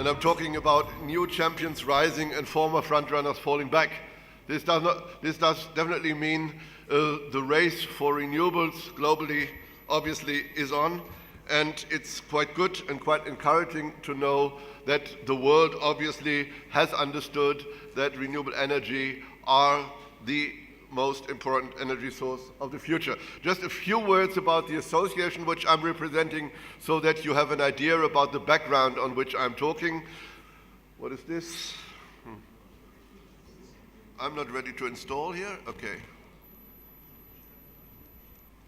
And I'm talking about new champions rising and former frontrunners falling back. This does definitely mean the race for renewables globally obviously is on, and it's quite good and quite encouraging to know that the world obviously has understood that renewable energy are the most important energy source of the future. Just a few words about the association which I'm representing so that you have an idea about the background on which I'm talking. What is this? I'm not ready to install here? Okay.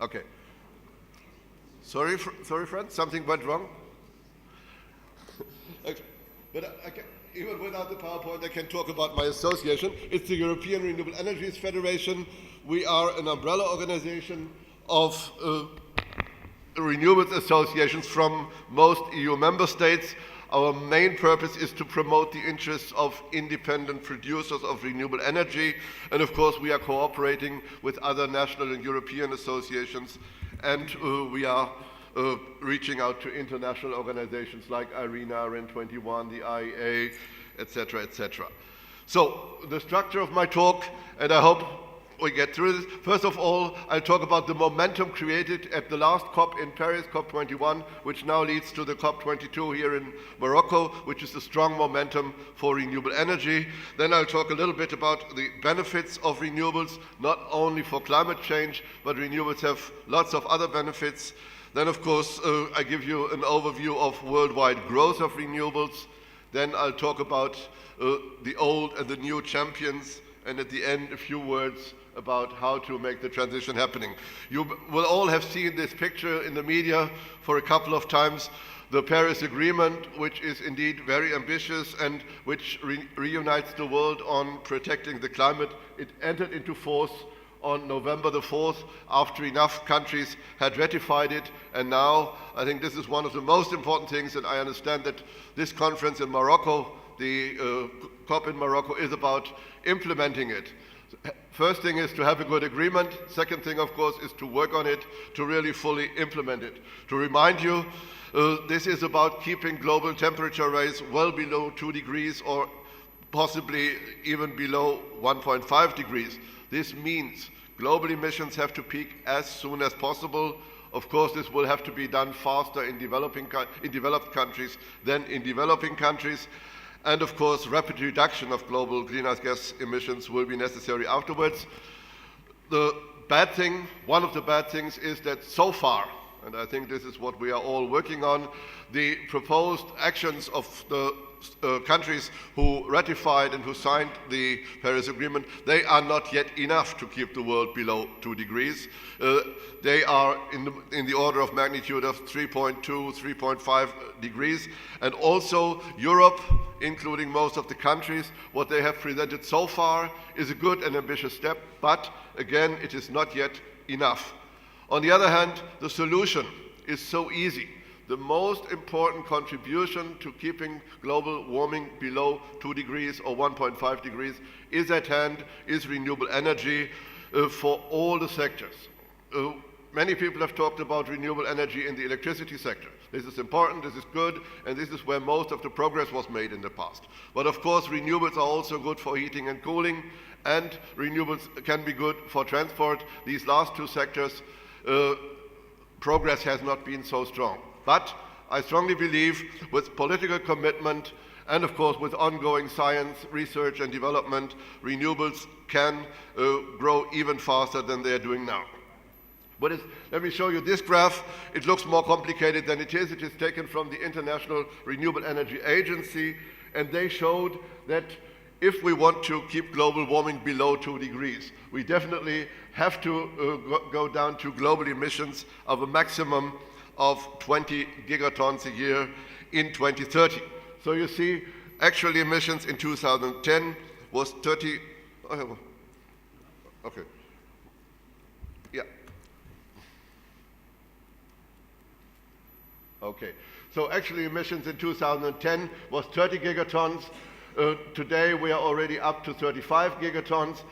Okay. Sorry, friends, something went wrong? Okay. But even without the PowerPoint, I can talk about my association. It's the European Renewable Energies Federation. We are an umbrella organization of renewables associations from most EU member states. Our main purpose is to promote the interests of independent producers of renewable energy. And of course, we are cooperating with other national and European associations. And we are reaching out to international organizations like IRENA, REN21, the IEA, etc., etc. So the structure of my talk, and I hope we get through this. First of all, I'll talk about the momentum created at the last COP in Paris, COP21, which now leads to the COP22 here in Morocco, which is a strong momentum for renewable energy. Then I'll talk a little bit about the benefits of renewables, not only for climate change, but renewables have lots of other benefits. Then, of course, I give you an overview of worldwide growth of renewables. Then I'll talk about the old and the new champions, and at the end, a few words about how to make the transition happening. You will all have seen this picture in the media for a couple of times. The Paris Agreement, which is indeed very ambitious and which reunites the world on protecting the climate, it entered into force on November the 4th, after enough countries had ratified it. And now, I think this is one of the most important things, and I understand that this conference in Morocco, the COP in Morocco, is about implementing it. First thing is to have a good agreement. Second thing, of course, is to work on it, to really fully implement it. To remind you, this is about keeping global temperature rise well below 2 degrees or possibly even below 1.5 degrees. This means global emissions have to peak as soon as possible. Of course, this will have to be done faster in developed countries than in developing countries. And of course, rapid reduction of global greenhouse gas emissions will be necessary afterwards. The bad thing, one of the bad things, is that so far, and I think this is what we are all working on, the proposed actions of the countries who ratified and who signed the Paris Agreement, they are not yet enough to keep the world below 2 degrees. They are in the order of magnitude of 3.2, 3.5 degrees. And also Europe, including most of the countries, what they have presented so far is a good and ambitious step, but again, it is not yet enough. On the other hand, the solution is so easy. The most important contribution to keeping global warming below 2 degrees or 1.5 degrees is at hand, is renewable energy for all the sectors. Many people have talked about renewable energy in the electricity sector. This is important, this is good, and this is where most of the progress was made in the past. But of course, renewables are also good for heating and cooling, and renewables can be good for transport. These last two sectors, progress has not been so strong. But I strongly believe with political commitment and of course with ongoing science, research and development, renewables can grow even faster than they are doing now. Let me show you this graph. It looks more complicated than it is. It is taken from the International Renewable Energy Agency, and they showed that if we want to keep global warming below 2 degrees, we definitely have to go down to global emissions of a maximum of 20 gigatons a year in 2030. So you see, actual emissions in 2010 was 30, okay, yeah. Okay, so actually emissions in 2010 was 30 gigatons. Today we are already up to 35 gigatons.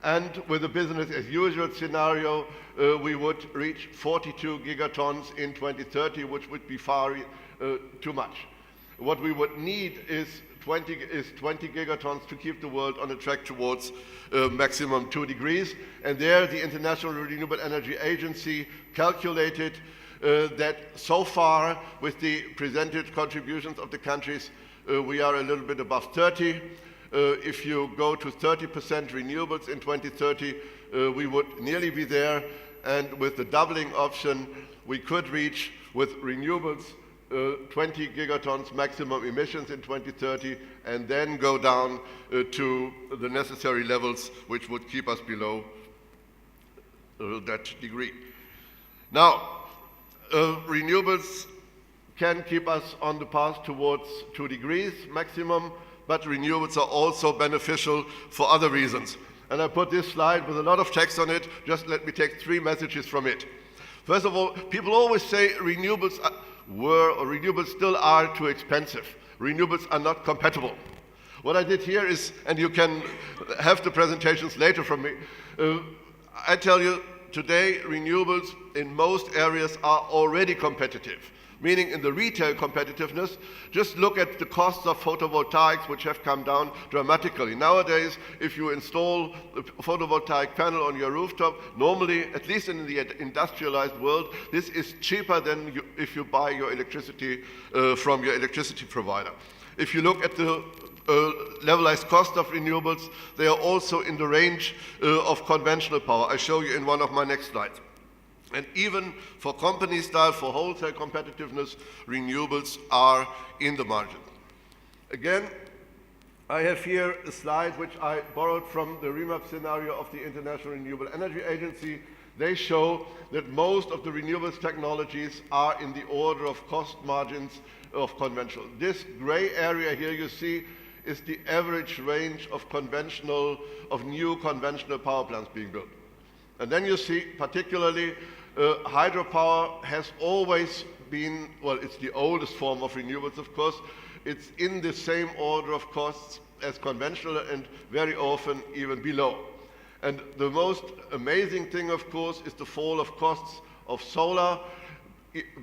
And with a business as usual scenario, we would reach 42 gigatons in 2030, which would be far too much. What we would need is 20 gigatons to keep the world on a track towards maximum 2 degrees. And there the International Renewable Energy Agency calculated that so far, with the presented contributions of the countries, we are a little bit above 30. If you go to 30% renewables in 2030, we would nearly be there. And with the doubling option, we could reach, with renewables, 20 gigatons maximum emissions in 2030, and then go down to the necessary levels, which would keep us below that degree. Now, renewables can keep us on the path towards 2 degrees maximum, but renewables are also beneficial for other reasons. And I put this slide with a lot of text on it. Just let me take 3 messages from it. First of all, people always say renewables renewables still are too expensive. Renewables are not compatible. What I did here is, and you can have the presentations later from me, I tell you today renewables in most areas are already competitive. Meaning in the retail competitiveness, just look at the costs of photovoltaics, which have come down dramatically. Nowadays, if you install a photovoltaic panel on your rooftop, normally, at least in the industrialized world, this is cheaper than if you buy your electricity from your electricity provider. If you look at the levelized cost of renewables, they are also in the range of conventional power. I show you in one of my next slides. And even for company style, for wholesale competitiveness, renewables are in the margin. Again, I have here a slide which I borrowed from the remap scenario of the International Renewable Energy Agency. They show that most of the renewables technologies are in the order of cost margins of conventional. This gray area here you see is the average range of new conventional power plants being built. And then you see particularly hydropower has always been, well, it's the oldest form of renewables, of course. It's in the same order of costs as conventional and very often even below. And the most amazing thing, of course, is the fall of costs of solar.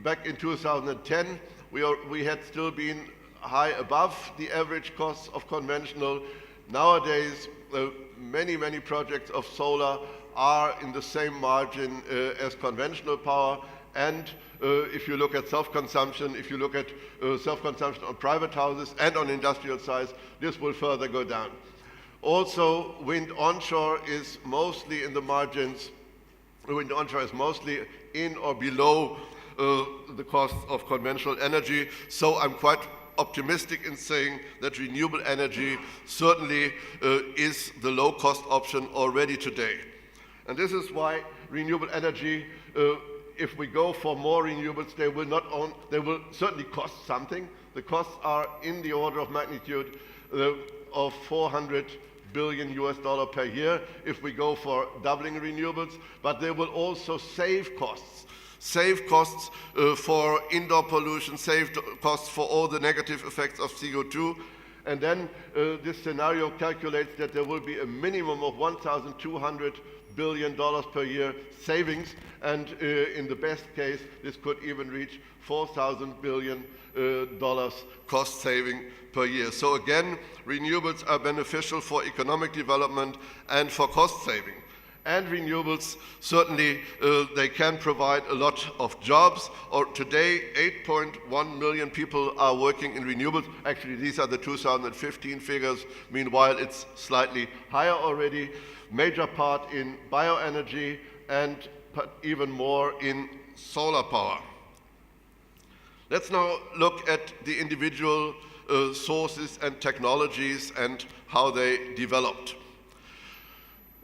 Back in 2010, we had still been high above the average costs of conventional. Nowadays, many projects of solar are in the same margin as conventional power. And if you look at self-consumption, if you look at self-consumption on private houses and on industrial sites, this will further go down. Also, wind onshore is mostly in the margins. Wind onshore is mostly in or below the cost of conventional energy. So I'm quite optimistic in saying that renewable energy certainly is the low-cost option already today. And this is why renewable energy, if we go for more renewables, they will certainly cost something. The costs are in the order of magnitude of $400 billion per year if we go for doubling renewables, but they will also save costs. Save costs for indoor pollution, save costs for all the negative effects of CO2. And then this scenario calculates that there will be a minimum of $1,200 billion per year savings, and in the best case, this could even reach $4,000 billion cost saving per year. So again, renewables are beneficial for economic development and for cost saving. And renewables, certainly, they can provide a lot of jobs. Or today, 8.1 million people are working in renewables. Actually, these are the 2015 figures. Meanwhile, it's slightly higher already. Major part in bioenergy and even more in solar power. Let's now look at the individual sources and technologies and how they developed.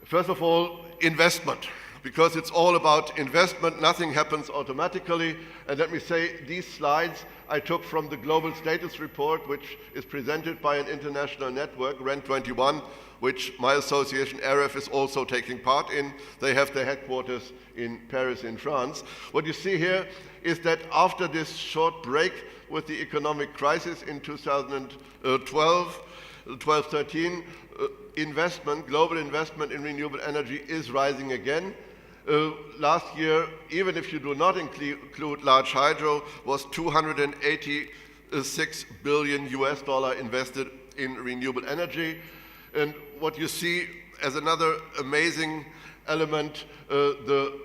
First of all, investment, because it's all about investment. Nothing happens automatically. And let me say, these slides I took from the Global Status Report, which is presented by an international network, REN21, which my association EREF is also taking part in. They have their headquarters in Paris, in France. What you see here is that after this short break with the economic crisis in 2012-13, global investment in renewable energy is rising again. Last year, even if you do not include large hydro, was 280 $6 billion invested in renewable energy. And what you see as another amazing element, the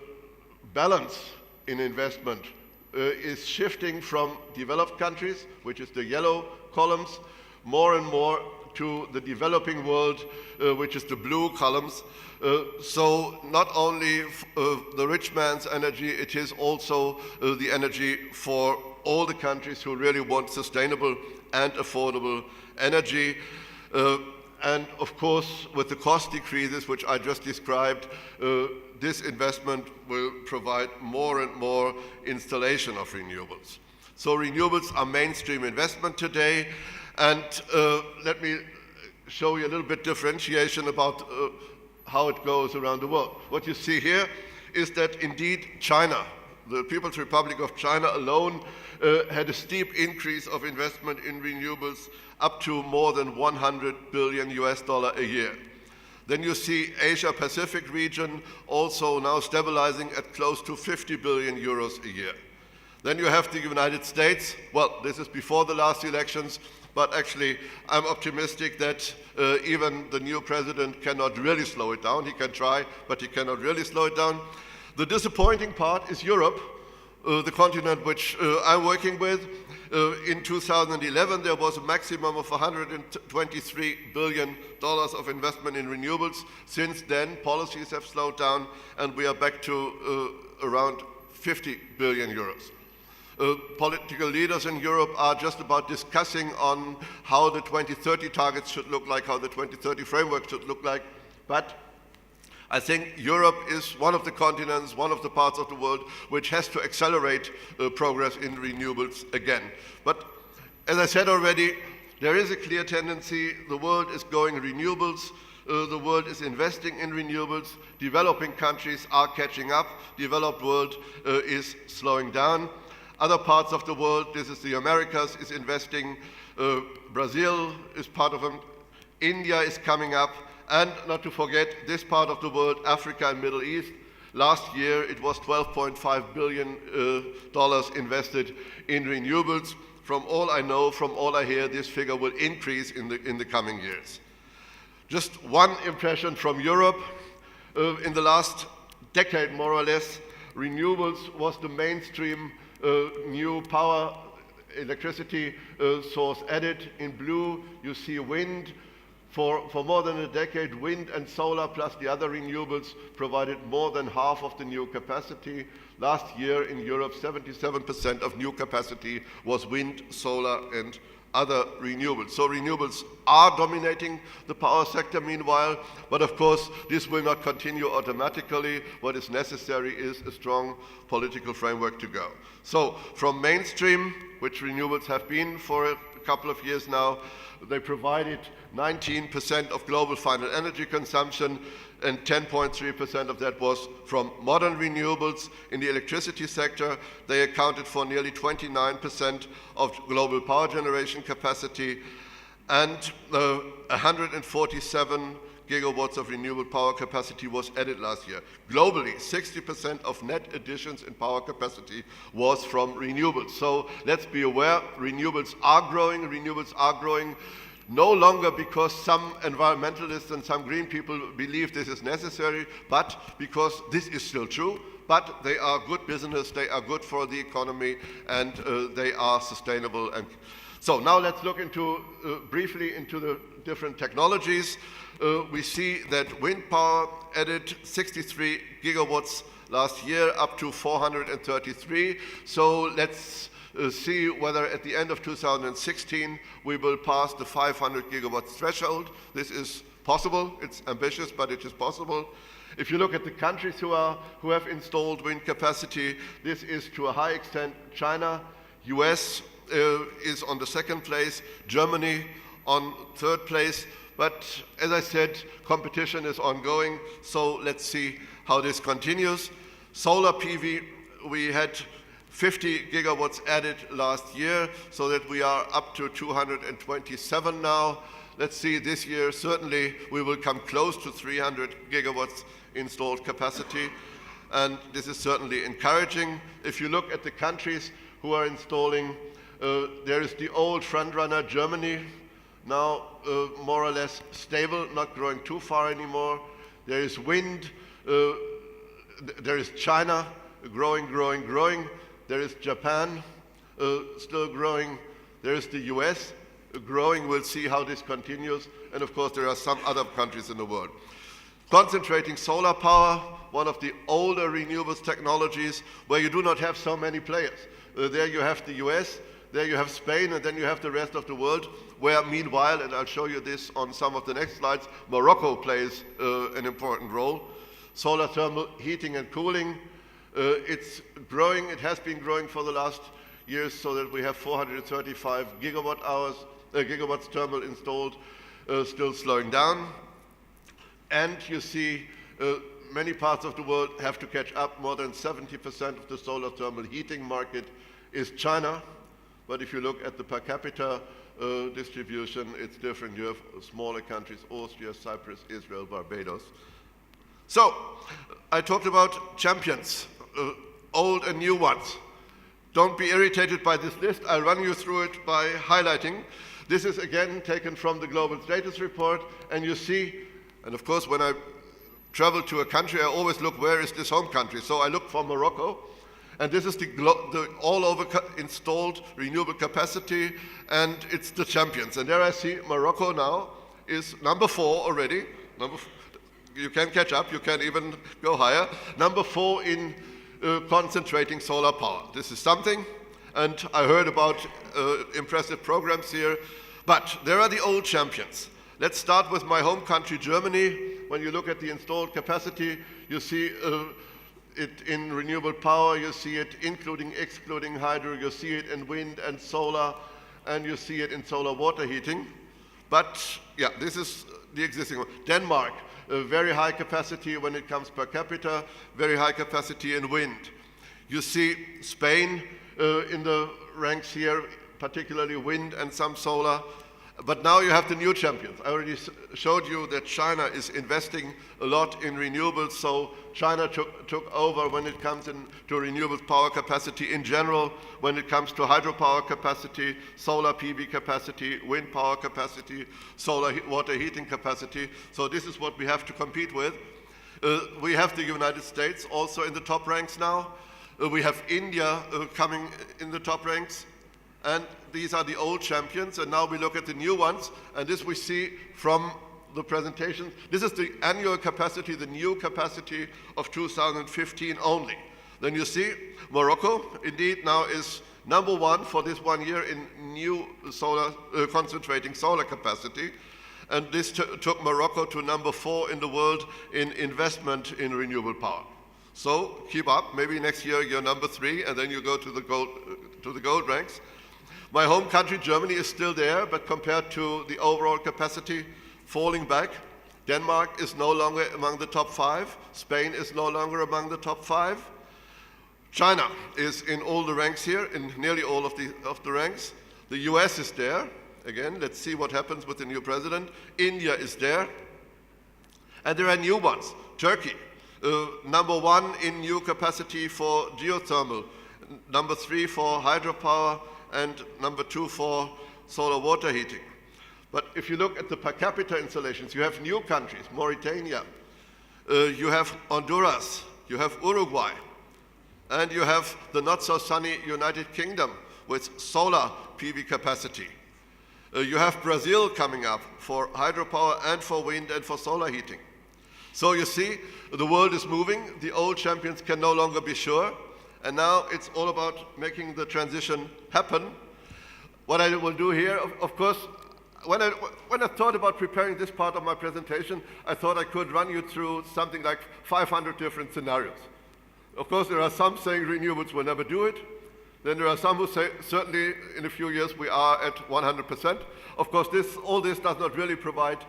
balance in investment is shifting from developed countries, which is the yellow columns, more and more to the developing world, which is the blue columns. So not only the rich man's energy, it is also the energy for all the countries who really want sustainable and affordable energy. And of course, with the cost decreases, which I just described, this investment will provide more and more installation of renewables. So renewables are mainstream investment today. And let me show you a little bit differentiation about how it goes around the world. What you see here is that indeed China, the People's Republic of China alone, had a steep increase of investment in renewables up to more than $100 billion a year. Then you see Asia Pacific region also now stabilizing at close to 50 billion euros a year. Then you have the United States. Well, this is before the last elections, but actually I'm optimistic that even the new president cannot really slow it down. He can try, but he cannot really slow it down. The disappointing part is Europe, the continent which I'm working with. In 2011, there was a maximum of $123 billion of investment in renewables. Since then, policies have slowed down, and we are back to around 50 billion euros. Political leaders in Europe are just about discussing on how the 2030 targets should look like, how the 2030 framework should look like. But I think Europe is one of the continents, one of the parts of the world which has to accelerate progress in renewables again. But as I said already, there is a clear tendency. The world is going renewables. The world is investing in renewables. Developing countries are catching up. Developed world is slowing down. Other parts of the world, this is the Americas, is investing. Brazil is part of them. India is coming up. And not to forget, this part of the world, Africa and Middle East, last year it was $12.5 billion invested in renewables. From all I know, from all I hear, this figure will increase in the coming years. Just one impression from Europe. In the last decade, more or less, renewables was the mainstream new power electricity source added. In blue, you see wind. For more than a decade, wind and solar plus the other renewables provided more than half of the new capacity. Last year in Europe, 77% of new capacity was wind, solar, and other renewables. So renewables are dominating the power sector meanwhile, but of course this will not continue automatically. What is necessary is a strong political framework to go. So from mainstream, which renewables have been for a couple of years now, they provided 19% of global final energy consumption, and 10.3% of that was from modern renewables. In the electricity sector, they accounted for nearly 29% of global power generation capacity, and 147 gigawatts of renewable power capacity was added last year. Globally, 60% of net additions in power capacity was from renewables. So let's be aware, renewables are growing no longer because some environmentalists and some green people believe this is necessary, but because this is still true. But they are good business, they are good for the economy, and they are sustainable. And so now let's look briefly into the different technologies. We see that wind power added 63 gigawatts last year, up to 433. So let's see whether at the end of 2016 we will pass the 500 gigawatts threshold. This is possible. It's ambitious, but it is possible. If you look at the countries who have installed wind capacity, this is to a high extent China. US is on the second place, Germany on third place. But as I said, competition is ongoing, so let's see how this continues. Solar PV, we had 50 gigawatts added last year, so that we are up to 227 now. Let's see, this year certainly we will come close to 300 gigawatts installed capacity, and this is certainly encouraging. If you look at the countries who are installing There is the old frontrunner Germany, now more or less stable, not growing too far anymore. There is wind, there is China, growing. There is Japan, still growing. There is the US, growing. We'll see how this continues. And of course, there are some other countries in the world. Concentrating solar power, one of the older renewables technologies where you do not have so many players. There you have the US, there you have Spain, and then you have the rest of the world, where meanwhile, and I'll show you this on some of the next slides, Morocco plays an important role. Solar thermal heating and cooling, it's growing. It has been growing for the last years, so that we have 435 gigawatts thermal installed, still slowing down. And you see many parts of the world have to catch up. More than 70% of the solar thermal heating market is China. But if you look at the per capita distribution, it's different. You have smaller countries, Austria, Cyprus, Israel, Barbados. So, I talked about champions, old and new ones. Don't be irritated by this list. I'll run you through it by highlighting. This is again taken from the Global Status Report, and you see, and of course when I travel to a country, I always look, where is this home country? So I look for Morocco, and this is the all-over installed renewable capacity, and it's the champions. And there I see Morocco now is number 4 already. You can catch up, you can even go higher. Number 4 in concentrating solar power. This is something, and I heard about impressive programs here, but there are the old champions. Let's start with my home country, Germany. When you look at the installed capacity, you see it in renewable power, you see it including, excluding hydro, you see it in wind and solar, and you see it in solar water heating. But yeah, this is the existing one. Denmark, a very high capacity when it comes per capita, very high capacity in wind. You see Spain in the ranks here, particularly wind and some solar. But now you have the new champions. I already showed you that China is investing a lot in renewables, so China took over when it comes to renewable power capacity in general, when it comes to hydropower capacity, solar PV capacity, wind power capacity, solar water heating capacity. So this is what we have to compete with. We have the United States also in the top ranks now. We have India coming in the top ranks. And these are the old champions, and now we look at the new ones, and this we see from the presentation. This is the annual capacity, the new capacity of 2015 only. Then you see Morocco, indeed, now is number 1 for this 1 year in new solar, concentrating solar capacity, and this took Morocco to number 4 in the world in investment in renewable power. So keep up, maybe next year you're number 3, and then you go to the gold ranks. My home country, Germany, is still there, but compared to the overall capacity, falling back. Denmark is no longer among the top 5. Spain is no longer among the top 5. China is in all the ranks here, in nearly all of the ranks. The US is there. Again, let's see what happens with the new president. India is there. And there are new ones. Turkey, number 1 in new capacity for geothermal, number 3 for hydropower, and number 2 for solar water heating. But if you look at the per capita installations, you have new countries, Mauritania, you have Honduras, you have Uruguay, and you have the not so sunny United Kingdom with solar PV capacity. You have Brazil coming up for hydropower and for wind and for solar heating. So you see, the world is moving, the old champions can no longer be sure, and now it's all about making the transition happen. What I will do here, of course, when I thought about preparing this part of my presentation, I thought I could run you through something like 500 different scenarios. Of course, there are some saying renewables will never do it. Then there are some who say, certainly in a few years we are at 100%. Of course, all this does not really provide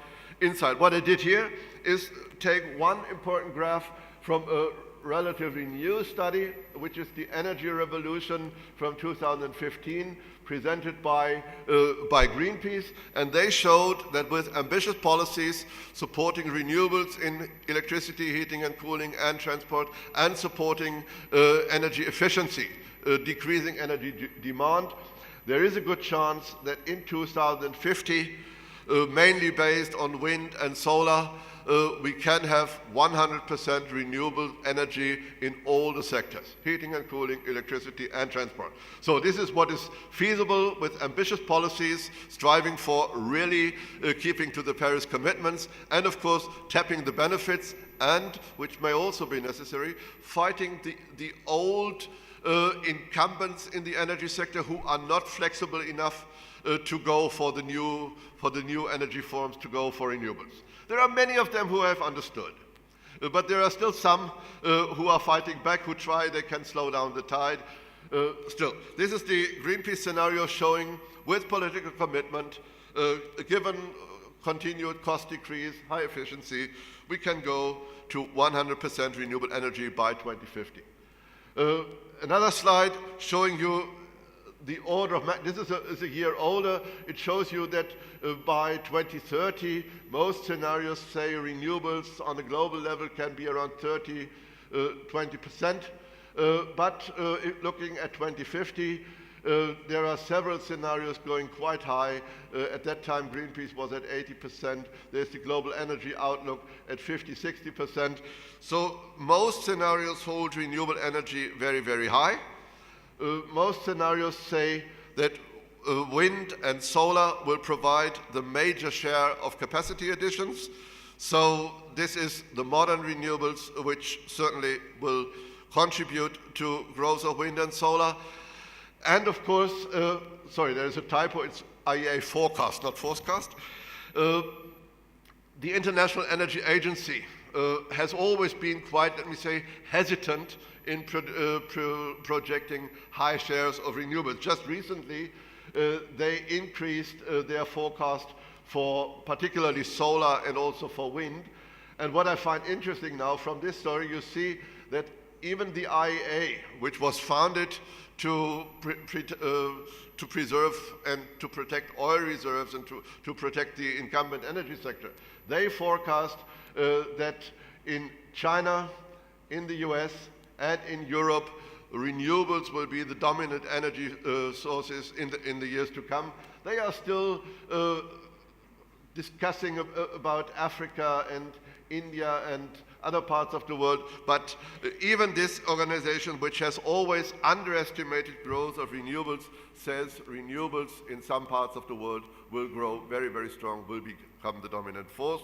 insight. What I did here is take one important graph from a relatively new study, which is the Energy Revolution from 2015, presented by Greenpeace, and they showed that with ambitious policies supporting renewables in electricity, heating and cooling and transport, and supporting energy efficiency, decreasing energy demand, there is a good chance that in 2050, mainly based on wind and solar, we can have 100% renewable energy in all the sectors, heating and cooling, electricity and transport. So this is what is feasible with ambitious policies, striving for really keeping to the Paris commitments, and of course tapping the benefits, and, which may also be necessary, fighting the old incumbents in the energy sector who are not flexible enough to go for the new energy forms, to go for renewables. There are many of them who have understood, but there are still some who are fighting back, who try, they can slow down the tide. Still, this is the Greenpeace scenario showing, with political commitment, given continued cost decrease, high efficiency, we can go to 100% renewable energy by 2050. Another slide showing you the order of magnitude. This is a year older. It shows you that by 2030, most scenarios say renewables on a global level can be around 20%. But looking at 2050, there are several scenarios going quite high. At that time, Greenpeace was at 80%. There's the Global Energy Outlook at 50–60%. So most scenarios hold renewable energy very, very high. Most scenarios say that wind and solar will provide the major share of capacity additions. So this is the modern renewables, which certainly will contribute to growth of wind and solar. And of course, sorry, there is a typo, it's IEA forecast, not forecast. The International Energy Agency has always been quite, let me say, hesitant in projecting high shares of renewables. Just recently, they increased their forecast for particularly solar and also for wind. And what I find interesting now from this story, you see that even the IEA, which was founded to preserve and to protect oil reserves and to protect the incumbent energy sector, they forecast that in China, in the US, and in Europe, renewables will be the dominant energy sources in the years to come. They are still discussing about Africa and India and other parts of the world, but even this organization, which has always underestimated growth of renewables, says renewables in some parts of the world will grow very, very strong, will become the dominant force.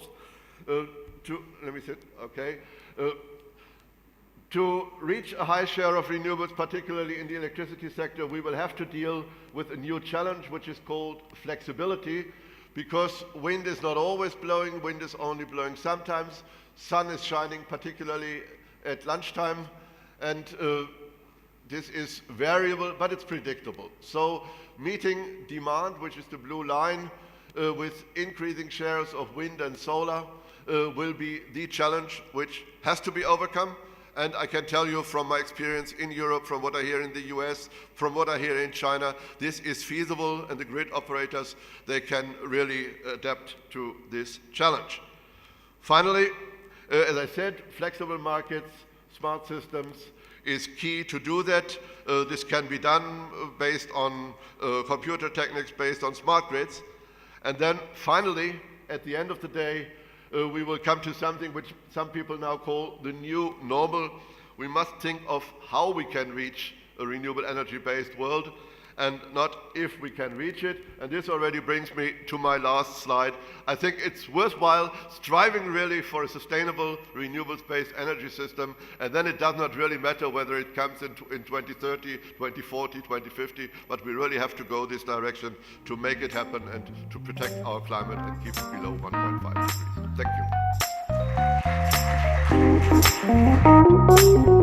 To reach a high share of renewables, particularly in the electricity sector, we will have to deal with a new challenge, which is called flexibility, because wind is not always blowing, wind is only blowing sometimes, sun is shining particularly at lunchtime, and this is variable, but it's predictable. So meeting demand, which is the blue line, with increasing shares of wind and solar, will be the challenge which has to be overcome. And I can tell you from my experience in Europe, from what I hear in the US, from what I hear in China, this is feasible, and the grid operators, they can really adapt to this challenge. Finally, as I said, flexible markets, smart systems is key to do that. This can be done based on computer techniques, based on smart grids. And then finally, at the end of the day, we will come to something which some people now call the new normal. We must think of how we can reach a renewable energy-based world, and not if we can reach it. And this already brings me to my last slide. I think it's worthwhile striving really for a sustainable renewables-based energy system, and then it does not really matter whether it comes in 2030, 2040, 2050, but we really have to go this direction to make it happen and to protect our climate and keep it below 1.5 degrees. Thank you.